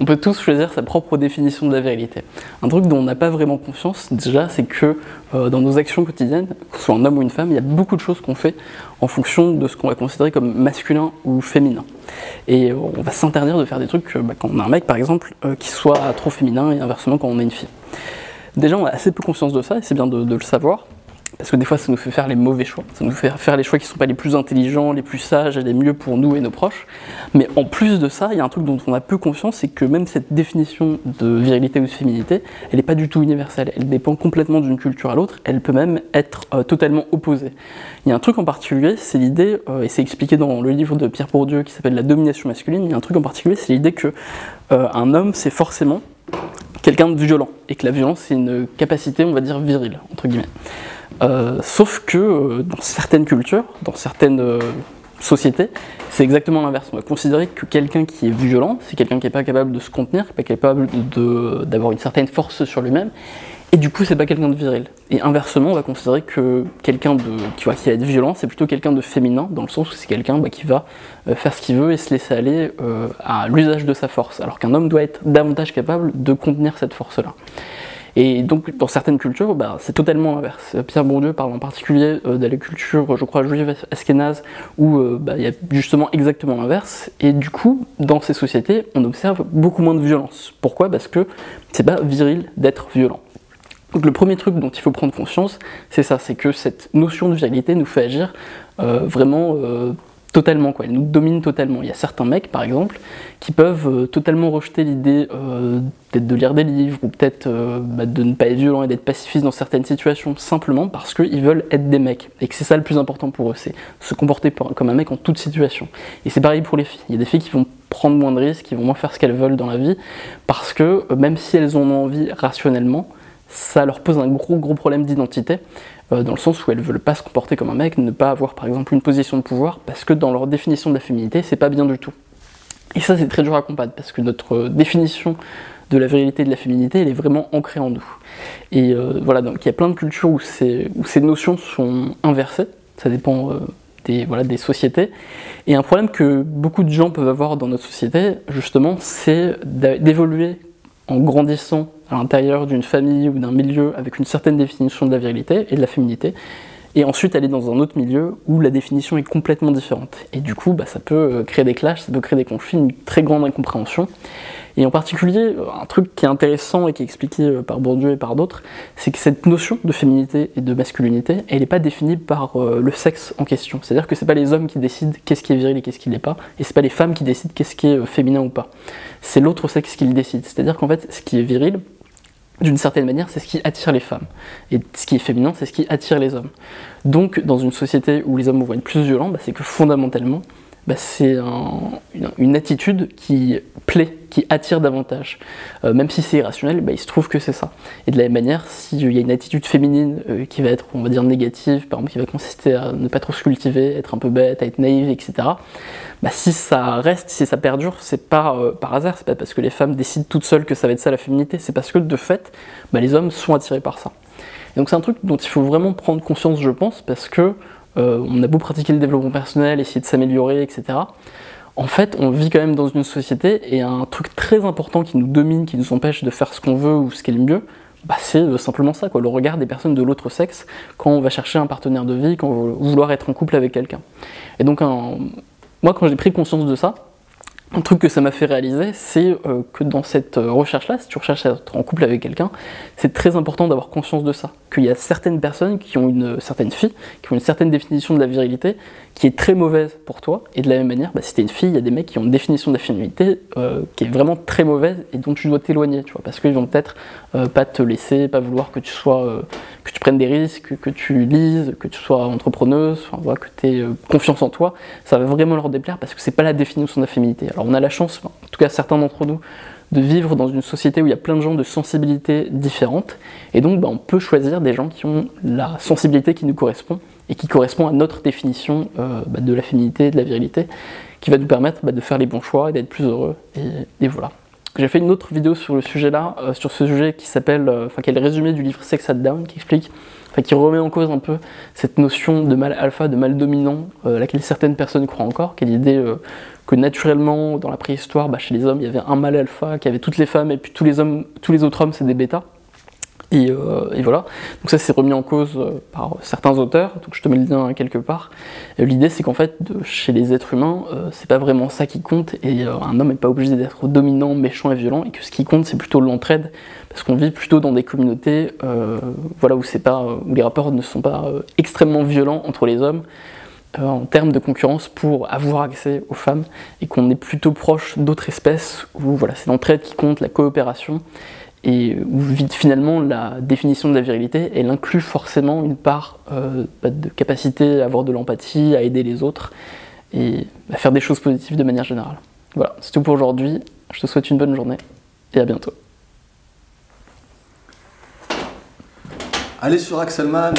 On peut tous choisir sa propre définition de la virilité. Un truc dont on n'a pas vraiment conscience déjà, c'est que dans nos actions quotidiennes, que ce soit un homme ou une femme, il y a beaucoup de choses qu'on fait en fonction de ce qu'on va considérer comme masculin ou féminin. Et on va s'interdire de faire des trucs quand on a un mec par exemple qui soit trop féminin et inversement quand on a une fille. Déjà on a assez peu conscience de ça et c'est bien de le savoir. Parce que des fois ça nous fait faire les mauvais choix, ça nous fait faire les choix qui ne sont pas les plus intelligents, les plus sages et les mieux pour nous et nos proches. Mais en plus de ça, il y a un truc dont on a peu conscience, c'est que même cette définition de virilité ou de féminité, elle n'est pas du tout universelle, elle dépend complètement d'une culture à l'autre, elle peut même être totalement opposée. Il y a un truc en particulier, c'est l'idée, et c'est expliqué dans le livre de Pierre Bourdieu qui s'appelle La domination masculine, il y a un truc en particulier, c'est l'idée que un homme c'est forcément quelqu'un de violent, et que la violence c'est une capacité, on va dire, virile, entre guillemets. Sauf que dans certaines cultures, dans certaines sociétés, c'est exactement l'inverse. On va considérer que quelqu'un qui est violent, c'est quelqu'un qui n'est pas capable de se contenir, qui n'est pas capable d'avoir une certaine force sur lui-même, et du coup c'est pas quelqu'un de viril. Et inversement, on va considérer que quelqu'un qui va être violent, c'est plutôt quelqu'un de féminin, dans le sens où c'est quelqu'un qui va faire ce qu'il veut et se laisser aller à l'usage de sa force, alors qu'un homme doit être davantage capable de contenir cette force-là. Et donc, dans certaines cultures, c'est totalement l'inverse. Pierre Bourdieu parle en particulier de la culture, je crois, juive ashkénaze, où il y a justement exactement l'inverse. Et du coup, dans ces sociétés, on observe beaucoup moins de violence. Pourquoi ? Parce que c'est pas viril d'être violent. Donc le premier truc dont il faut prendre conscience, c'est ça, c'est que cette notion de virilité nous fait agir vraiment totalement, quoi. Elle nous domine totalement. Il y a certains mecs, par exemple, qui peuvent totalement rejeter l'idée peut-être de lire des livres, ou peut-être de ne pas être violent et d'être pacifiste dans certaines situations, simplement parce qu'ils veulent être des mecs, et que c'est ça le plus important pour eux, c'est se comporter comme un mec en toute situation. Et c'est pareil pour les filles. Il y a des filles qui vont prendre moins de risques, qui vont moins faire ce qu'elles veulent dans la vie, parce que même si elles en ont envie rationnellement, ça leur pose un gros problème d'identité, dans le sens où elles veulent pas se comporter comme un mec, ne pas avoir par exemple une position de pouvoir, parce que dans leur définition de la féminité, c'est pas bien du tout. Et ça c'est très dur à combattre, parce que notre définition de la virilité et de la féminité, elle est vraiment ancrée en nous. Et voilà, donc il y a plein de cultures où ces notions sont inversées, ça dépend des sociétés. Et un problème que beaucoup de gens peuvent avoir dans notre société, justement, c'est d'évoluer en grandissant à l'intérieur d'une famille ou d'un milieu avec une certaine définition de la virilité et de la féminité, et ensuite aller dans un autre milieu où la définition est complètement différente. Et du coup, ça peut créer des clashs, ça peut créer des conflits, une très grande incompréhension. Et en particulier, un truc qui est intéressant et qui est expliqué par Bourdieu et par d'autres, c'est que cette notion de féminité et de masculinité, elle n'est pas définie par le sexe en question. C'est-à-dire que c'est pas les hommes qui décident qu'est-ce qui est viril et qu'est-ce qui l'est pas, et c'est pas les femmes qui décident qu'est-ce qui est féminin ou pas. C'est l'autre sexe qui le décide. C'est-à-dire qu'en fait, ce qui est viril, d'une certaine manière, c'est ce qui attire les femmes. Et ce qui est féminin, c'est ce qui attire les hommes. Donc, dans une société où les hommes vont être plus violents, c'est que fondamentalement, c'est une attitude qui plaît, qui attire davantage. Même si c'est irrationnel, il se trouve que c'est ça. Et de la même manière, s'il y a une attitude féminine qui va être, on va dire, négative, par exemple, qui va consister à ne pas trop se cultiver, être un peu bête, à être naïve, etc., si ça reste, si ça perdure, c'est pas par hasard, c'est pas parce que les femmes décident toutes seules que ça va être ça la féminité, c'est parce que de fait, les hommes sont attirés par ça. Et donc c'est un truc dont il faut vraiment prendre conscience, je pense, parce que on a beau pratiquer le développement personnel, essayer de s'améliorer, etc. En fait, on vit quand même dans une société, et un truc très important qui nous domine, qui nous empêche de faire ce qu'on veut ou ce qui est le mieux, c'est simplement ça, le regard des personnes de l'autre sexe quand on va chercher un partenaire de vie, quand on va vouloir être en couple avec quelqu'un. Et donc, moi, quand j'ai pris conscience de ça, un truc que ça m'a fait réaliser, c'est que dans cette recherche-là, si tu recherches à être en couple avec quelqu'un, c'est très important d'avoir conscience de ça. Qu'il y a certaines personnes qui ont certaines filles, qui ont une certaine définition de la virilité, qui est très mauvaise pour toi, et de la même manière, si t'es une fille, il y a des mecs qui ont une définition de la féminité qui est vraiment très mauvaise, et dont tu dois t'éloigner, tu vois, parce qu'ils vont peut-être pas te laisser, pas vouloir que tu prennes des risques, que tu lises, que tu sois entrepreneuse, que tu aies confiance en toi, ça va vraiment leur déplaire parce que c'est pas la définition de la féminité. Alors on a la chance, en tout cas certains d'entre nous, de vivre dans une société où il y a plein de gens de sensibilités différentes, et donc on peut choisir des gens qui ont la sensibilité qui nous correspond, et qui correspond à notre définition de la féminité, de la virilité, qui va nous permettre de faire les bons choix et d'être plus heureux, et voilà. J'ai fait une autre vidéo sur le sujet-là, sur ce sujet qui s'appelle, qui est le résumé du livre Sex at Down, qui explique, qui remet en cause un peu cette notion de mâle alpha, de mâle dominant, à laquelle certaines personnes croient encore, qui est l'idée que naturellement, dans la préhistoire, chez les hommes, il y avait un mâle alpha qui avait toutes les femmes, et puis tous les autres hommes, c'est des bêtas. Et voilà, donc ça c'est remis en cause par certains auteurs, donc je te mets le lien quelque part. L'idée c'est qu'en fait, chez les êtres humains, c'est pas vraiment ça qui compte, et un homme n'est pas obligé d'être dominant, méchant et violent, et que ce qui compte c'est plutôt l'entraide, parce qu'on vit plutôt dans des communautés voilà, où les rapports ne sont pas extrêmement violents entre les hommes, en termes de concurrence pour avoir accès aux femmes, et qu'on est plutôt proche d'autres espèces où voilà, c'est l'entraide qui compte, la coopération, et où finalement la définition de la virilité, elle inclut forcément une part de capacité à avoir de l'empathie, à aider les autres, et à faire des choses positives de manière générale. Voilà, c'est tout pour aujourd'hui, je te souhaite une bonne journée, et à bientôt. Allez sur Axelman.